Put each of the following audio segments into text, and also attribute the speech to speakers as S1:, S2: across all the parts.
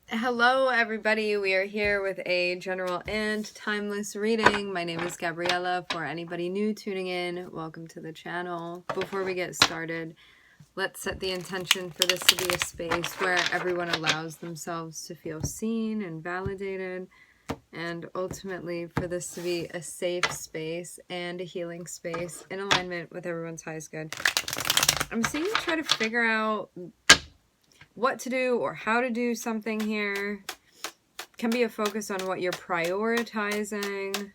S1: Hello everybody, we are here with a general and timeless reading. My name is Gabriella. For anybody new tuning in, welcome to the channel. Before we get started, let's set the intention for this to be a space where everyone allows themselves to feel seen and validated, and ultimately for this to be a safe space and a healing space in alignment with everyone's highest good. I'm seeing you try to figure out what to do or how to do something here. Can be a focus on what you're prioritizing.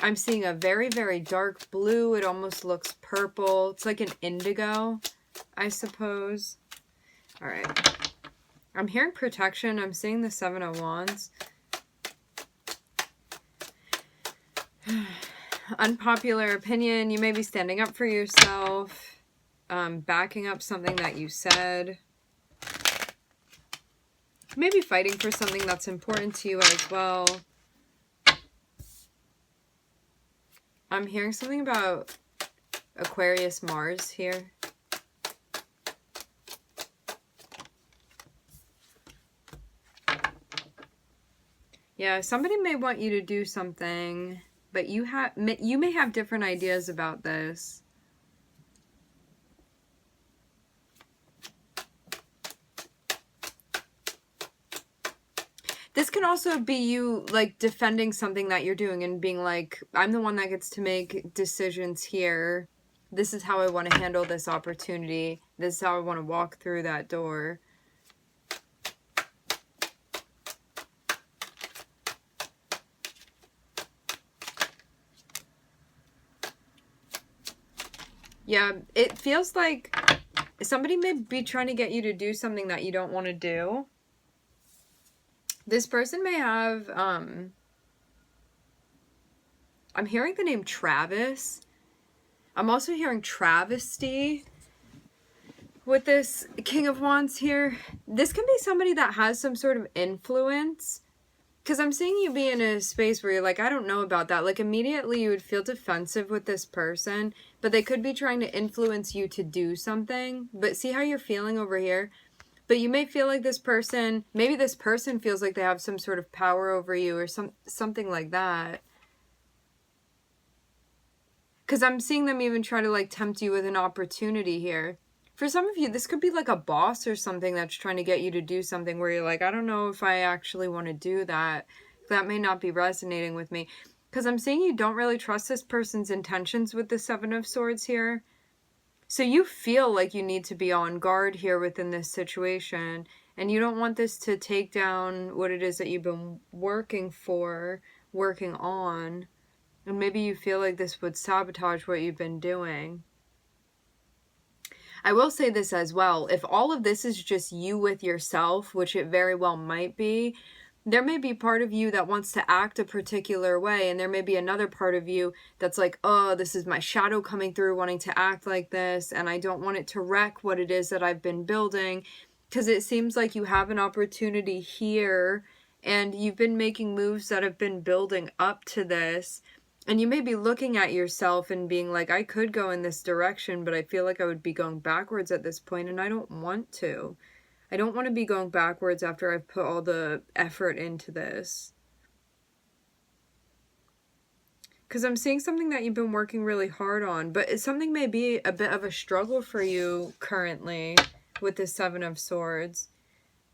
S1: I'm seeing a very, very dark blue. It almost looks purple. It's like an indigo, I suppose. All right. I'm hearing protection. I'm seeing the Seven of Wands. Unpopular opinion. You may be standing up for yourself, backing up something that you said. Maybe fighting for something that's important to you as well. I'm hearing something about Aquarius Mars here. Yeah, somebody may want you to do something, but you may have different ideas about this. This can also be you, like, defending something that you're doing and being like, I'm the one that gets to make decisions here. This is how I want to handle this opportunity. This is how I want to walk through that door. Yeah, it feels like somebody may be trying to get you to do something that you don't want to do. This person may have, I'm hearing the name Travis. I'm also hearing travesty with this King of Wands here. This can be somebody that has some sort of influence. Because I'm seeing you be in a space where you're like, I don't know about that. Like, immediately you would feel defensive with this person. But they could be trying to influence you to do something. But see how you're feeling over here? But you may feel like this person, maybe this person feels like they have some sort of power over you or something like that. Because I'm seeing them even try to, like, tempt you with an opportunity here. For some of you, this could be like a boss or something that's trying to get you to do something where you're like, I don't know if I actually want to do that. That may not be resonating with me. Because I'm seeing you don't really trust this person's intentions with the Seven of Swords here. So you feel like you need to be on guard here within this situation. And you don't want this to take down what it is that you've been working on. And maybe you feel like this would sabotage what you've been doing. I will say this as well. If all of this is just you with yourself, which it very well might be, there may be part of you that wants to act a particular way, and there may be another part of you that's like, oh, this is my shadow coming through wanting to act like this, and I don't want it to wreck what it is that I've been building, because it seems like you have an opportunity here, and you've been making moves that have been building up to this, and you may be looking at yourself and being like, I could go in this direction, but I feel like I would be going backwards at this point, and I don't want to. I don't want to be going backwards after I've put all the effort into this. Because I'm seeing something that you've been working really hard on, but something may be a bit of a struggle for you currently with the Seven of Swords.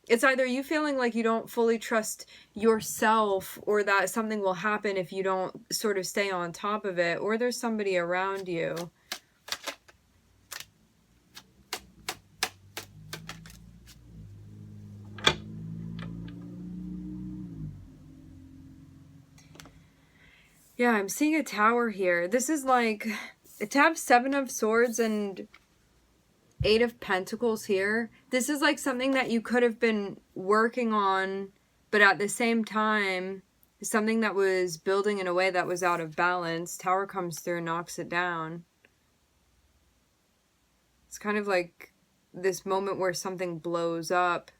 S1: It's either you feeling like you don't fully trust yourself, or that something will happen if you don't sort of stay on top of it, or there's somebody around you. Yeah, I'm seeing a tower here. This is like, to have Seven of Swords and Eight of Pentacles here, this is like something that you could have been working on, but at the same time, something that was building in a way that was out of balance. Tower comes through and knocks it down. It's kind of like this moment where something blows up.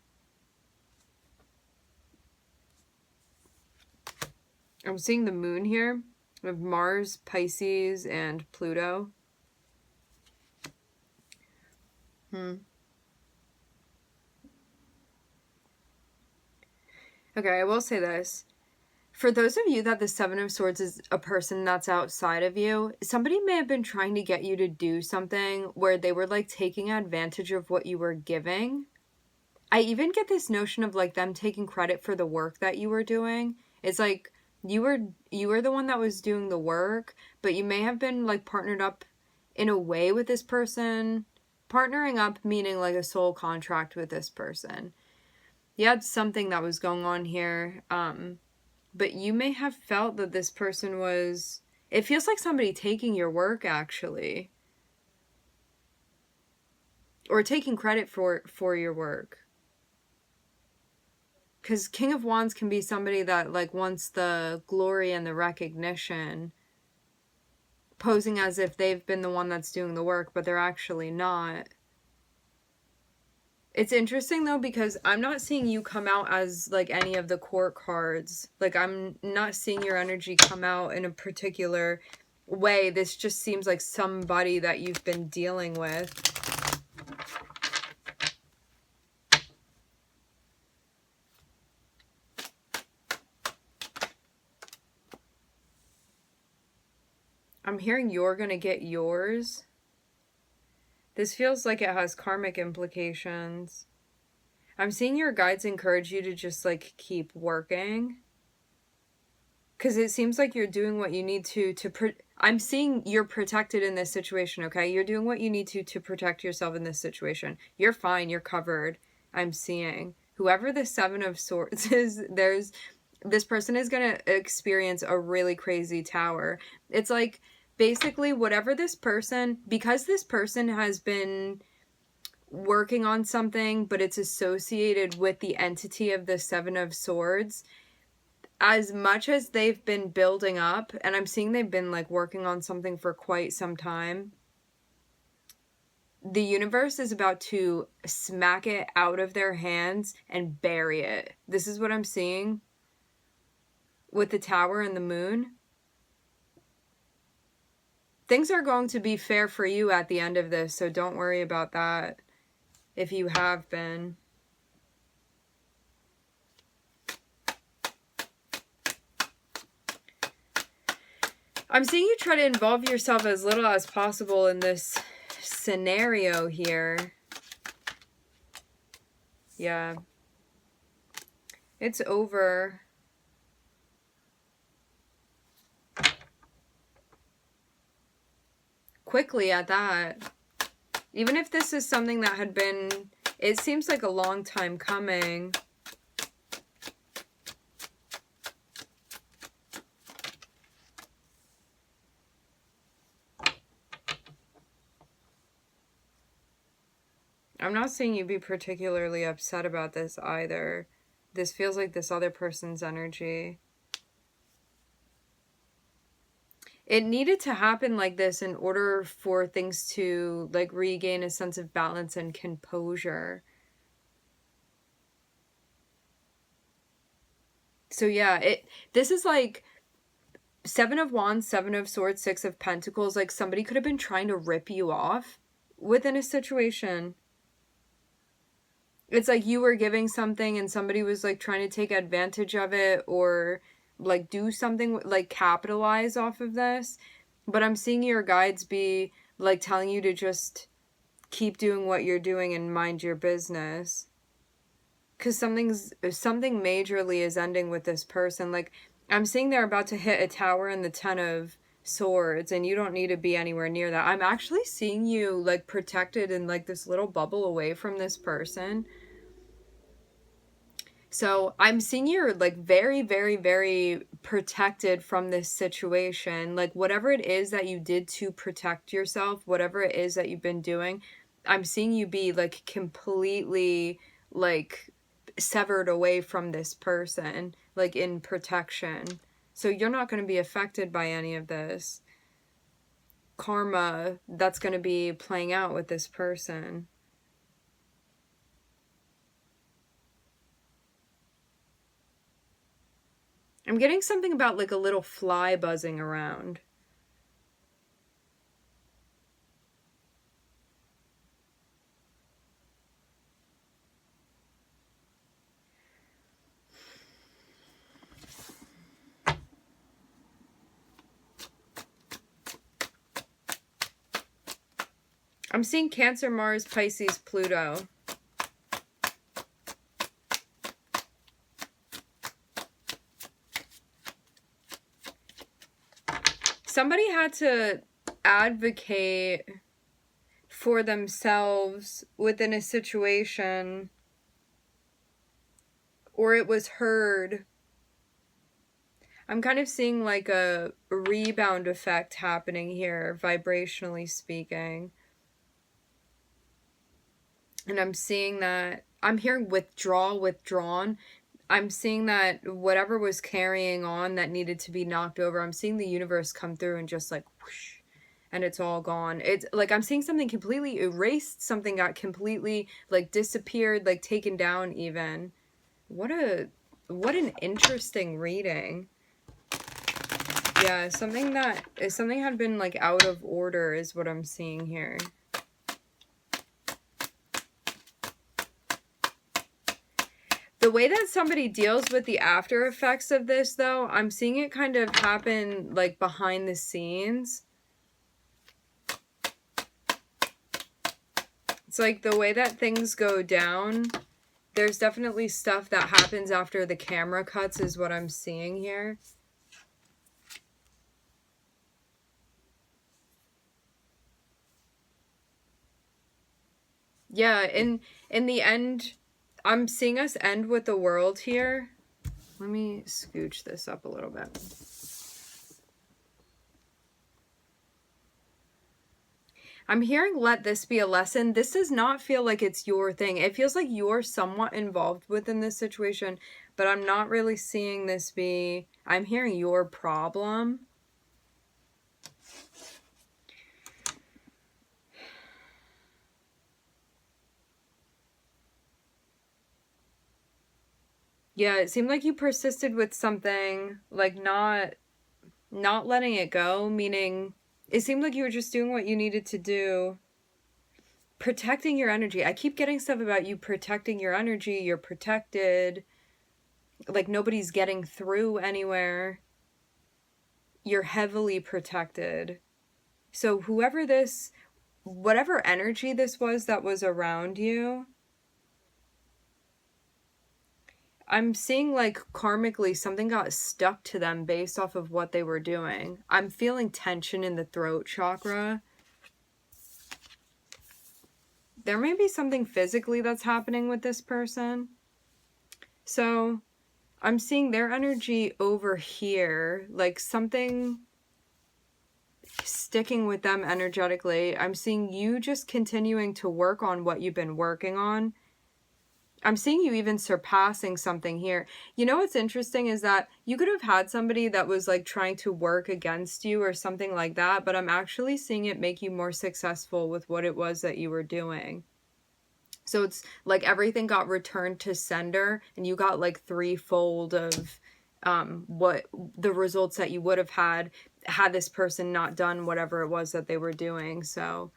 S1: I'm seeing the moon here of Mars, Pisces, and Pluto. Okay, I will say this. For those of you that the Seven of Swords is a person that's outside of you, somebody may have been trying to get you to do something where they were like taking advantage of what you were giving. I even get this notion of like them taking credit for the work that you were doing. It's like you were the one that was doing the work, but you may have been like partnered up in a way with this person. Partnering up meaning like a soul contract with this person. You had something that was going on here. But you may have felt that this person was... It feels like somebody taking your work, actually. Or taking credit for your work. Because King of Wands can be somebody that, like, wants the glory and the recognition. Posing as if they've been the one that's doing the work, but they're actually not. It's interesting, though, because I'm not seeing you come out as, like, any of the court cards. Like, I'm not seeing your energy come out in a particular way. This just seems like somebody that you've been dealing with. I'm hearing you're going to get yours. This feels like it has karmic implications. I'm seeing your guides encourage you to just, like, keep working. Because it seems like you're doing what you need to I'm seeing you're protected in this situation, okay? You're doing what you need to protect yourself in this situation. You're fine. You're covered. I'm seeing. Whoever the Seven of Swords is, this person is going to experience a really crazy tower. It's like, basically, whatever this person... Because this person has been working on something, but it's associated with the entity of the Seven of Swords... As much as they've been building up, and I'm seeing they've been like working on something for quite some time, the universe is about to smack it out of their hands and bury it. This is what I'm seeing with the tower and the moon. Things are going to be fair for you at the end of this, so don't worry about that if you have been. I'm seeing you try to involve yourself as little as possible in this scenario here. Yeah. It's over. Quickly at that. Even if this is something that had been... It seems like a long time coming. I'm not seeing you be particularly upset about this either. This feels like this other person's energy. It needed to happen like this in order for things to like regain a sense of balance and composure. So yeah, this is like Seven of Wands, Seven of Swords, Six of Pentacles. Like somebody could have been trying to rip you off within a situation. It's like you were giving something and somebody was like trying to take advantage of it or like do something, like capitalize off of this. But I'm seeing your guides be like telling you to just keep doing what you're doing and mind your business. Because something majorly is ending with this person. Like I'm seeing they're about to hit a tower in the Ten of Swords and you don't need to be anywhere near that. I'm actually seeing you like protected in like this little bubble away from this person. So I'm seeing you're like very, very, very protected from this situation. Like whatever it is that you did to protect yourself, whatever it is that you've been doing, I'm seeing you be like completely like severed away from this person, like in protection. So you're not going to be affected by any of this karma that's going to be playing out with this person. I'm getting something about like a little fly buzzing around. I'm seeing Cancer, Mars, Pisces, Pluto. Somebody had to advocate for themselves within a situation, or it was heard. I'm kind of seeing like a rebound effect happening here, vibrationally speaking. And I'm seeing that, I'm hearing withdrawn. I'm seeing that whatever was carrying on that needed to be knocked over, I'm seeing the universe come through and just like whoosh, and it's all gone. It's like I'm seeing something completely erased, something got completely like disappeared, like taken down even. What an interesting reading. Yeah, something had been like out of order is what I'm seeing here. The way that somebody deals with the after effects of this, though, I'm seeing it kind of happen like behind the scenes. It's like the way that things go down, there's definitely stuff that happens after the camera cuts is what I'm seeing here. Yeah, in the end, I'm seeing us end with the world here. Let me scooch this up a little bit. I'm hearing let this be a lesson. This does not feel like it's your thing. It feels like you're somewhat involved within this situation, but I'm not really seeing this be, I'm hearing your problem. Yeah, it seemed like you persisted with something, like not letting it go, meaning it seemed like you were just doing what you needed to do. Protecting your energy. I keep getting stuff about you protecting your energy. You're protected. Like nobody's getting through anywhere. You're heavily protected. So whatever energy this was that was around you, I'm seeing like karmically something got stuck to them based off of what they were doing. I'm feeling tension in the throat chakra. There may be something physically that's happening with this person. So I'm seeing their energy over here, like something sticking with them energetically. I'm seeing you just continuing to work on what you've been working on. I'm seeing you even surpassing something here. You know what's interesting is that you could have had somebody that was like trying to work against you or something like that, but I'm actually seeing it make you more successful with what it was that you were doing. So it's like everything got returned to sender and you got like threefold of what the results that you would have had this person not done whatever it was that they were doing. So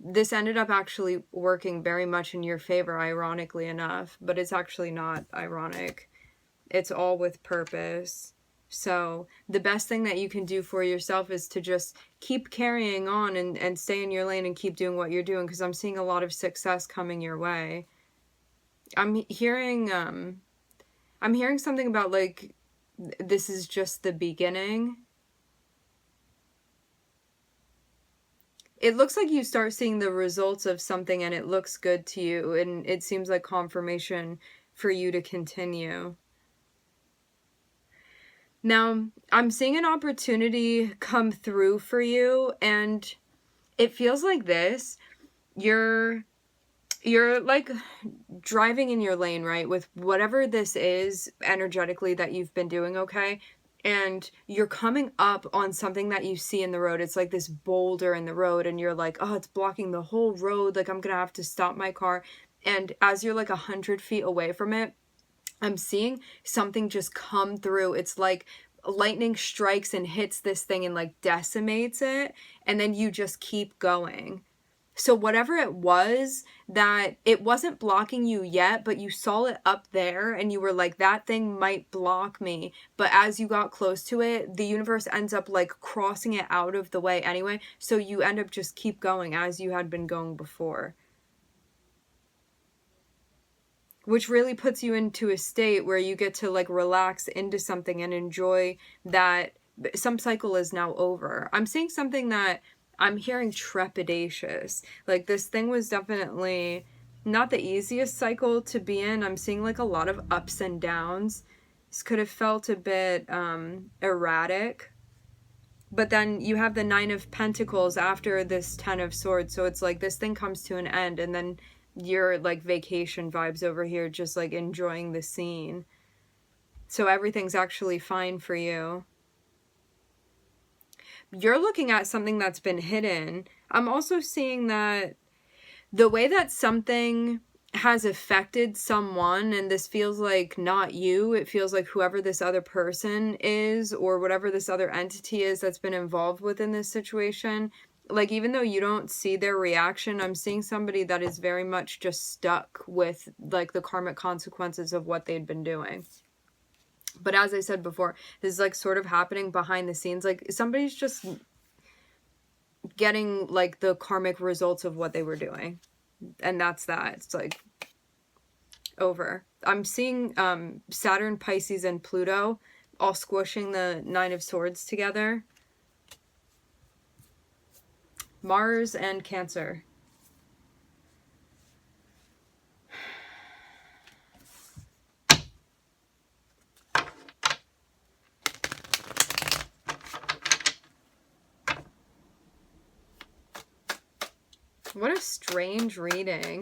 S1: this ended up actually working very much in your favor, ironically enough, but it's actually not ironic. It's all with purpose. So the best thing that you can do for yourself is to just keep carrying on and stay in your lane and keep doing what you're doing, because I'm seeing a lot of success coming your way. I'm hearing something about like this is just the beginning. It looks like you start seeing the results of something and it looks good to you, and it seems like confirmation for you to continue. Now, I'm seeing an opportunity come through for you, and it feels like this. You're like driving in your lane, right? With whatever this is energetically that you've been doing, okay? And you're coming up on something that you see in the road. It's like this boulder in the road, and you're like, oh, it's blocking the whole road. Like, I'm gonna have to stop my car. And as you're like 100 feet away from it, I'm seeing something just come through. It's like lightning strikes and hits this thing and like decimates it. And then you just keep going. So whatever it was, that it wasn't blocking you yet, but you saw it up there and you were like, that thing might block me. But as you got close to it, the universe ends up like crossing it out of the way anyway. So you end up just keep going as you had been going before. Which really puts you into a state where you get to like relax into something and enjoy that some cycle is now over. I'm seeing something that I'm hearing trepidatious. Like this thing was definitely not the easiest cycle to be in. I'm seeing like a lot of ups and downs. This could have felt a bit erratic. But then you have the 9 of Pentacles after this 10 of Swords. So it's like this thing comes to an end and then you're like vacation vibes over here, just like enjoying the scene. So everything's actually fine for you. You're looking at something that's been hidden. I'm also seeing that the way that something has affected someone, and this feels like not you, it feels like whoever this other person is or whatever this other entity is that's been involved within this situation, like even though you don't see their reaction, I'm seeing somebody that is very much just stuck with like the karmic consequences of what they'd been doing. But as I said before, this is like sort of happening behind the scenes. Like somebody's just getting like the karmic results of what they were doing. And that's that. It's like over. I'm seeing Saturn, Pisces, and Pluto all squishing the 9 of Swords together. Mars and Cancer. What a strange reading.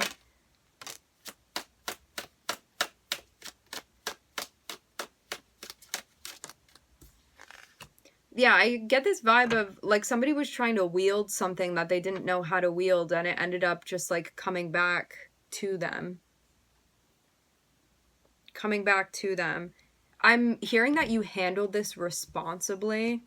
S1: Yeah, I get this vibe of like somebody was trying to wield something that they didn't know how to wield and it ended up just like coming back to them. Coming back to them. I'm hearing that you handled this responsibly.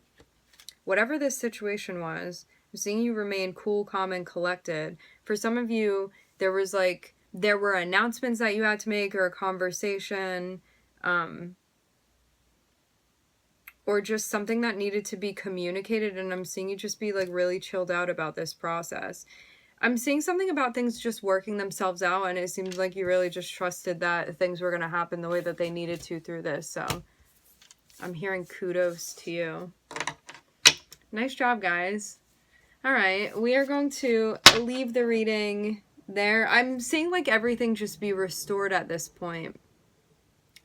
S1: Whatever this situation was, I'm seeing you remain cool, calm, and collected. For some of you, there were announcements that you had to make or a conversation, or just something that needed to be communicated, and I'm seeing you just be like really chilled out about this process. I'm seeing something about things just working themselves out, and it seems like you really just trusted that things were going to happen the way that they needed to through this. So I'm hearing kudos to you. Nice job, guys. All right, we are going to leave the reading there. I'm seeing like everything just be restored at this point.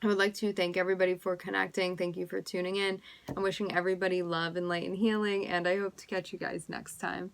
S1: I would like to thank everybody for connecting. Thank you for tuning in. I'm wishing everybody love and light and healing, and I hope to catch you guys next time.